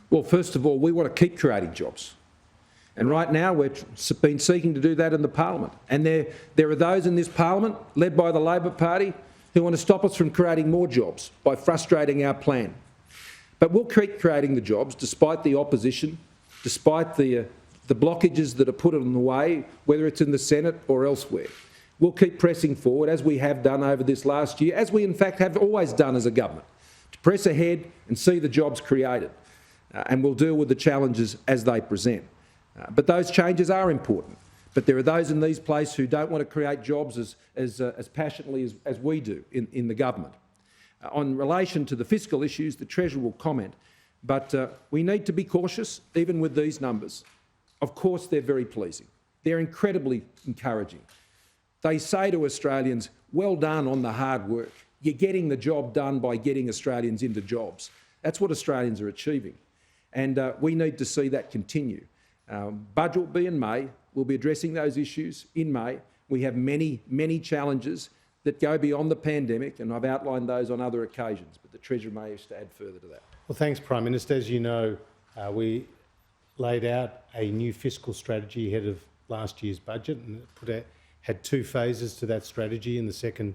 Well, first of all, we want to keep creating jobs. And right now we've been seeking to do that in the parliament. And there are those in this parliament, led by the Labor Party, who want to stop us from creating more jobs by frustrating our plan. But we'll keep creating the jobs despite the opposition, despite the blockages that are put in the way, whether it's in the Senate or elsewhere. We'll keep pressing forward, as we have done over this last year, as we in fact have always done as a government, to press ahead and see the jobs created. And we'll deal with the challenges as they present. But those changes are important. But there are those in these places who don't want to create jobs as passionately as we do in the government. On relation to the fiscal issues, the Treasurer will comment, but we need to be cautious, even with these numbers. Of course, they're very pleasing. They're incredibly encouraging. They say to Australians, well done on the hard work. You're getting the job done by getting Australians into jobs. That's what Australians are achieving. And we need to see that continue. Budget will be in May. We'll be addressing those issues in May. We have many, many challenges that go beyond the pandemic, and I've outlined those on other occasions, but the Treasurer may wish to add further to that. Well, thanks, Prime Minister. As you know, we laid out a new fiscal strategy ahead of last year's budget, and had two phases to that strategy. And the second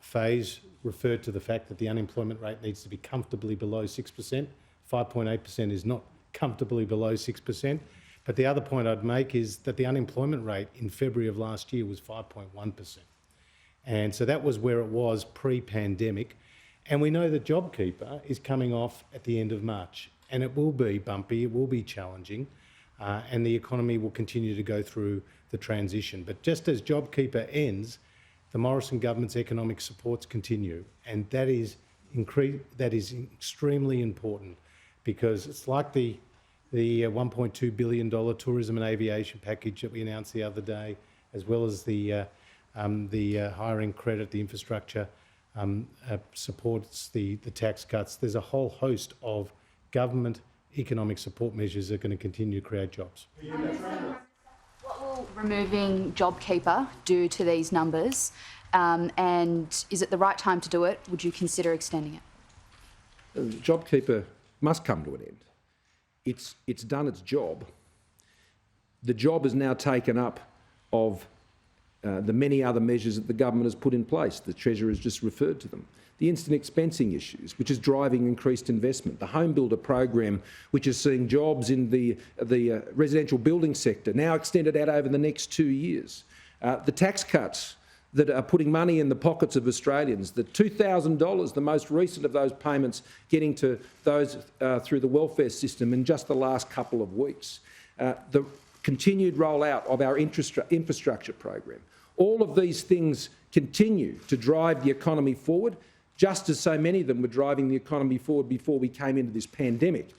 phase referred to the fact that the unemployment rate needs to be comfortably below 6%. 5.8% is not comfortably below 6%. But the other point I'd make is that the unemployment rate in February of last year was 5.1%. And so that was where it was pre-pandemic. And we know that JobKeeper is coming off at the end of March. And it will be bumpy, it will be challenging, and the economy will continue to go through the transition. But just as JobKeeper ends, the Morrison government's economic supports continue. And that is extremely important, because it's like the $1.2 billion tourism and aviation package that we announced the other day, as well as the hiring credit, the infrastructure supports, the tax cuts. There's a whole host of government economic support measures that are going to continue to create jobs. What will removing JobKeeper do to these numbers? And is it the right time to do it? Would you consider extending it? JobKeeper must come to an end. It's done its job. The job is now taken up of the many other measures that the government has put in place. The Treasurer has just referred to them. The instant expensing issues, which is driving increased investment. The home builder program, which is seeing jobs in the residential building sector now extended out over the next 2 years. The tax cuts that are putting money in the pockets of Australians. The $2,000, the most recent of those payments, getting to those through the welfare system in just the last couple of weeks. The continued rollout of our infrastructure program. All of these things continue to drive the economy forward, just as so many of them were driving the economy forward before we came into this pandemic.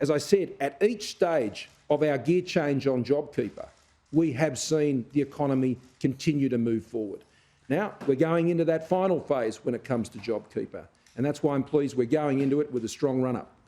As I said, at each stage of our gear change on JobKeeper, we have seen the economy continue to move forward. Now, we're going into that final phase when it comes to JobKeeper, and that's why I'm pleased we're going into it with a strong run-up.